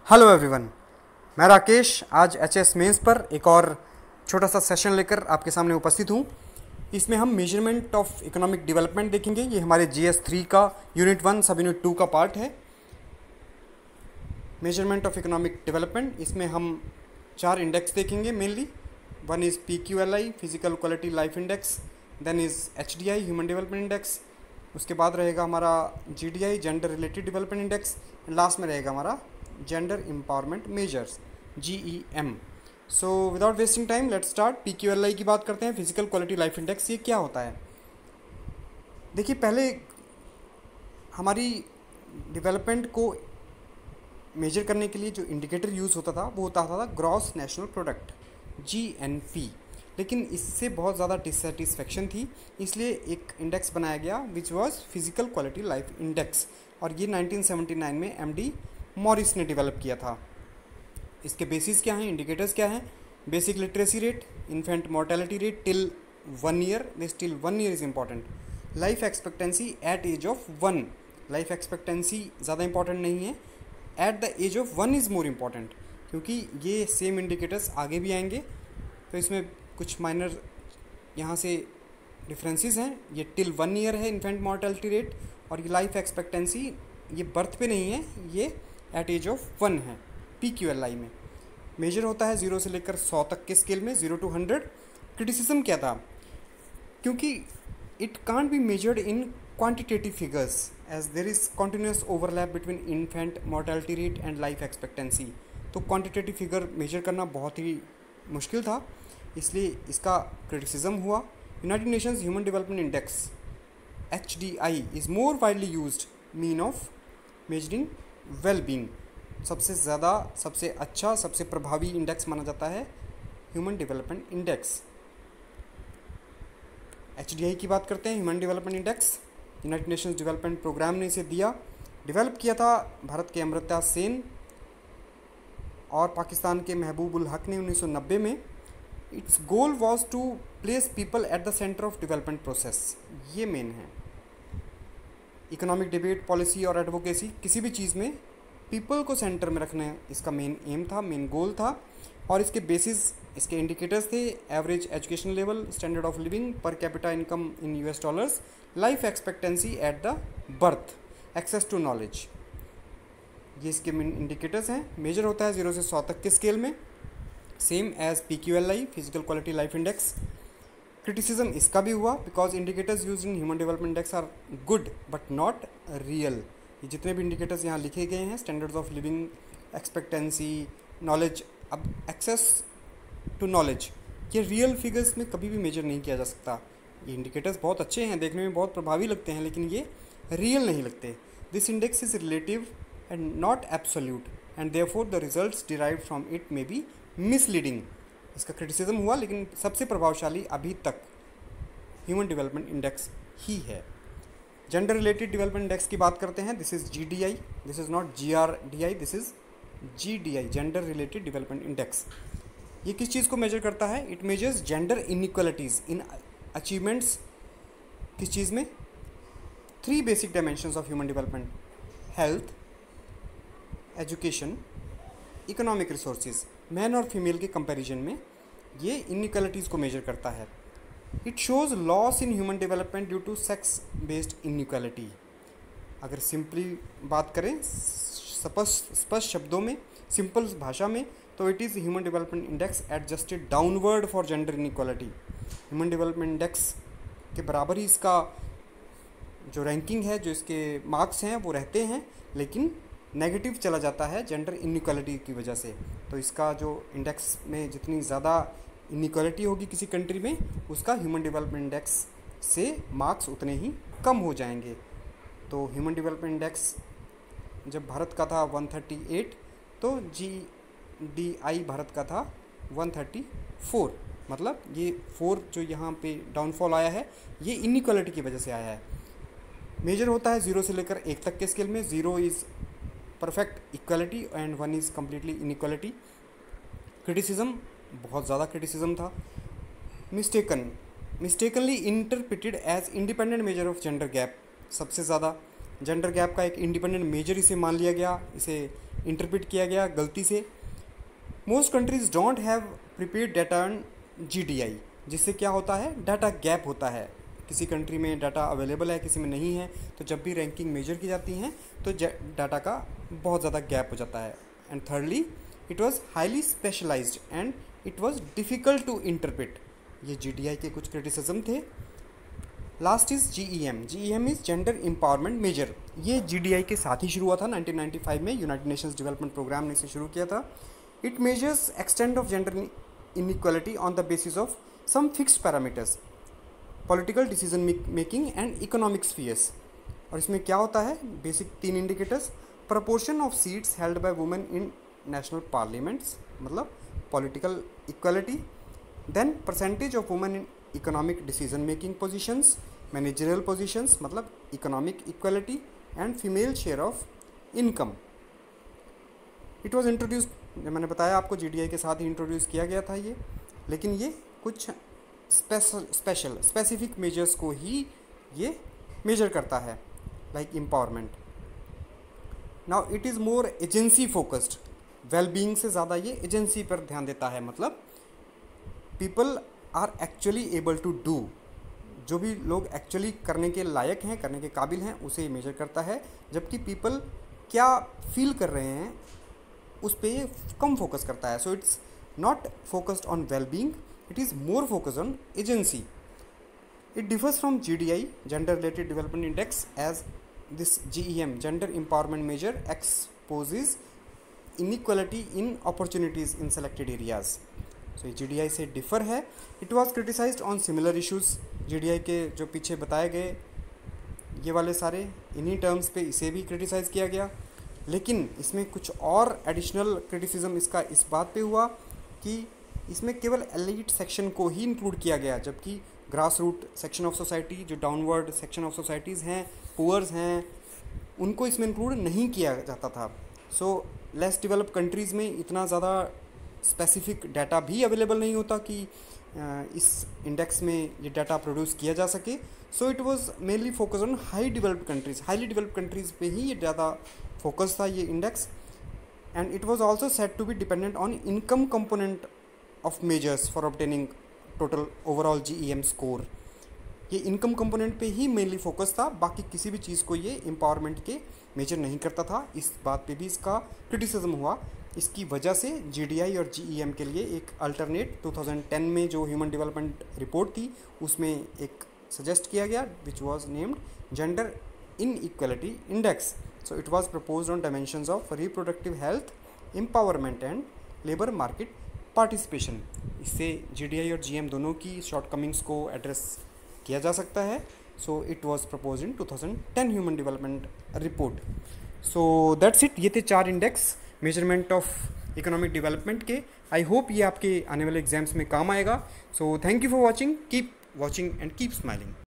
Hello everyone, मैं राकेश आज HS mains पर एक और छोटा सा सेशन लेकर आपके सामने उपस्थित हूँ। इसमें हम मेजरमेंट ऑफ इकोनॉमिक डेवलपमेंट देखेंगे। ये हमारे GS3 का यूनिट 1 सब यूनिट 2 का पार्ट है। मेजरमेंट ऑफ इकोनॉमिक डेवलपमेंट, इसमें हम 4 इंडेक्स देखेंगे मेनली। One is PQLI physical quality life index, then is HDI human development index, उसके बाद रहेगा हमारा GDI gender related development index, and last में रहेगा हमारा gender empowerment measures GEM। So without wasting time let's start. PQLI की बात करते हैं, फिजिकल क्वालिटी लाइफ इंडेक्स। ये क्या होता है? देखिए, पहले हमारी डेवलपमेंट को मेजर करने के लिए जो इंडिकेटर यूज़ होता था वो होता था ग्रॉस नेशनल प्रोडक्ट GNP, लेकिन इससे बहुत ज़्यादा डिससेटिस्फेक्शन थी, इसलिए एक इंडेक्स बनाया गया which was physical quality life index, और ये 1979 में MD मॉरिस ने डेवलप किया था। इसके बेसिस क्या हैं, इंडिकेटर्स क्या हैं? Basic literacy rate, infant mortality rate till 1 year, this till 1 year is important. Life expectancy at age of 1, life expectancy ज़्यादा इंपॉर्टेंट नहीं है, at the age of 1 is more important, क्योंकि ये सेम इंडिकेटर्स आगे भी आएंगे। तो इसमें कुछ माइनर यहाँ से डिफरेंसेस हैं। ये टिल 1 ईयर है इन्फेंट मोर्टेलिटी रेट, और ये लाइफ एक्सपेक्टेंसी ये बर्थ पे नहीं है, ये एट एज ऑफ 1 है। PQLI में मेजर होता है 0 से लेकर 100 तक के स्केल में, 0 to 100। क्रिटिसिज्म क्या था? क्योंकि it can't be measured in quantitative figures as there is continuous overlap between infant mortality rate and life expectancy. तो क्वांटिटेटिव फिगर मेजर करना बहुत ही मुश्किल था, इसलिए इसका क्रिटिसिज्म हुआ। United Nations human development index HDI is more widely used mean of measuring wellbeing. सबसे ज़्यादा, सबसे अच्छा, सबसे प्रभावी इंडेक्स माना जाता है ह्यूमन डेवलपमेंट इंडेक्स। HDI की बात करते हैं, human development index. United Nations development programme ने इसे दिया, डेवलप किया था भारत के अमृता सेन और पाकिस्तान के महबूब उल हक ने 1990 में। Its goal was to place people at the centre of development process, ये मेन है। इकोनॉमिक डिबेट, पॉलिसी और एडवोकेसी, किसी भी चीज़ में पीपल को सेंटर में रखना इसका मेन एम था, मेन गोल था। और इसके बेसिस, इसके इंडिकेटर्स थे average education level, standard of living, per capita income in US dollars, life expectancy at the birth, access to knowledge. ये इसके मेन इंडिकेटर्स हैं। मेजर होता है 0 से 100 तक के स्केल में, same as PQLI physical quality life index. Criticism इसका भी हुआ because indicators use in human development index are good but not real. ये जितने भी इंडिकेटर्स यहाँ लिखे गए हैं, standards of living, expectancy, knowledge, अब एक्सेस टू नॉलेज, ये रियल फिगर्स में कभी भी मेजर नहीं किया जा सकता। ये इंडिकेटर्स बहुत अच्छे हैं, देखने में बहुत प्रभावी लगते हैं, लेकिन ये रियल नहीं लगते। This index is relative and not absolute and therefore the results derived from it may be misleading. इसका क्रिटिसिज्म हुआ, लेकिन सबसे प्रभावशाली अभी तक ह्यूमन डेवलपमेंट इंडेक्स ही है। जेंडर रिलेटेड डेवलपमेंट इंडेक्स की बात करते हैं, this is GDI, this is not GRDI, this is GDI gender related development index. ये किस चीज़ को मेजर करता है? It measures gender inequalities in achievements. किस चीज़ में? 3 basic dimensions of human development: health, education, economic resources. Man और फीमेल के कंपैरिजन में ये इनइक्वालिटीज़ को मेजर करता है। It shows loss in human development due to sex based inequality. अगर सिंपली बात करें, स्पष्ट शब्दों में, सिंपल भाषा में, तो it is human development index adjusted downward for gender inequality. Human development index के बराबर ही इसका जो रैंकिंग है, जो इसके मार्क्स हैं वो रहते हैं, लेकिन नेगेटिव चला जाता है जेंडर इनइक्वालिटी की वजह से। तो इसका जो इंडेक्स में जितनी ज़्यादा इनइक्वालिटी होगी किसी कंट्री में, उसका ह्यूमन डेवलपमेंट इंडेक्स से मार्क्स उतने ही कम हो जाएंगे। तो ह्यूमन डेवलपमेंट इंडेक्स जब भारत का था 138, तो GDI भारत का था 134। मतलब ये 4 जो यहाँ पे डाउनफॉल आया है, ये इनइक्वालिटी की वजह से आया है। मेजर होता है 0 से लेकर 1 तक के स्केल में। 0 is perfect equality and 1 is completely inequality. Criticism, बहुत ज़्यादा क्रिटिसिज्म था। Mistakenly interpreted as independent measure of gender gap. सबसे ज़्यादा जेंडर गैप का एक इंडिपेंडेंट मेजर इसे मान लिया गया, इसे इंटरप्रेट किया गया गलती से। Most countries don't have prepared data on GDI, जिससे क्या होता है, डाटा गैप होता है। किसी कंट्री में डाटा अवेलेबल है, किसी में नहीं है, तो जब भी रैंकिंग मेजर की जाती हैं तो डाटा का बहुत ज़्यादा गैप हो जाता है। And thirdly, it was highly specialised and it was difficult to interpret. ये GDI के कुछ क्रिटिसिज्म थे। Last is GEM। GEM is gender empowerment measure. ये GDI के साथ ही शुरू हुआ था 1995 में, यूनाइटेड नेशंस डेवलपमेंट प्रोग्राम ने इसे शुरू किया था। It measures extent of gender inequality on the basis of some fixed parameters, political decision making and economic spheres. और इसमें क्या होता है, basic 3 indicators: proportion of seats held by women in national parliaments, मतलब political equality, then percentage of women in economic decision making positions, managerial positions, मतलब economic equality, and female share of income. It was introduced, जब मैंने बताया आपको GDI के साथ ही introduce किया गया था ये, लेकिन ये कुछ स्पेसिफिक मेजर्स को ही ये मेजर करता है, like empowerment. Now it is more agency focused, wellbeing से ज़्यादा ये एजेंसी पर ध्यान देता है, मतलब people are actually able to do, जो भी लोग एक्चुअली करने के लायक हैं, करने के काबिल हैं, उसे मेजर करता है। जबकि पीपल क्या फील कर रहे हैं उस पर ये कम फोकस करता है। So it's not focused on wellbeing, it is more focused on agency. It differs from GDI, Gender Related Development Index, as this GEM, Gender Empowerment Measure, exposes inequality in opportunities in selected areas. So GDI से differ है। It was criticized on similar issues. GDI के जो पीछे बताए गए ये वाले सारे इन्हीं टर्म्स पे इसे भी क्रिटिसाइज़ किया गया, लेकिन इसमें कुछ और एडिशनल क्रिटिसिज्म इसका इस बात पे हुआ कि इसमें केवल एलिट सेक्शन को ही इंक्लूड किया गया, जबकि grass root section of society, जो डाउनवर्ड सेक्शन ऑफ सोसाइटीज़ हैं, पुअर्स हैं, उनको इसमें इंक्लूड नहीं किया जाता था। सो लेस डेवलप्ड कंट्रीज़ में इतना ज़्यादा स्पेसिफिक डाटा भी अवेलेबल नहीं होता कि इस इंडेक्स में ये डाटा प्रोड्यूस किया जा सके। So it was mainly focus on high developed countries, highly developed countries पे ही ये ज़्यादा फोकस था ये index. And it was also said to be dependent on income component of measures for obtaining total overall GEM score. ये income component पे ही mainly focus था, बाकी किसी भी चीज़ को ये एम्पावरमेंट के मेजर नहीं करता था। इस बात पे भी इसका क्रिटिसिज्म हुआ। इसकी वजह से GDI और GEM के लिए एक अल्टरनेट 2010 में जो ह्यूमन डेवलपमेंट रिपोर्ट थी उसमें एक सजेस्ट किया गया, which was named gender inequality index. So it was proposed on dimensions of reproductive health, empowerment and labour market participation. इससे GDI और GEM दोनों की शॉर्टकमिंग्स को एड्रेस किया जा सकता है। So it was proposed in 2010 human development report. So that's it. ये थे 4 index measurement of economic development के। आई होप ये आपके आने वाले एग्जाम्स में काम आएगा। So thank you for watching, keep watching and keep smiling.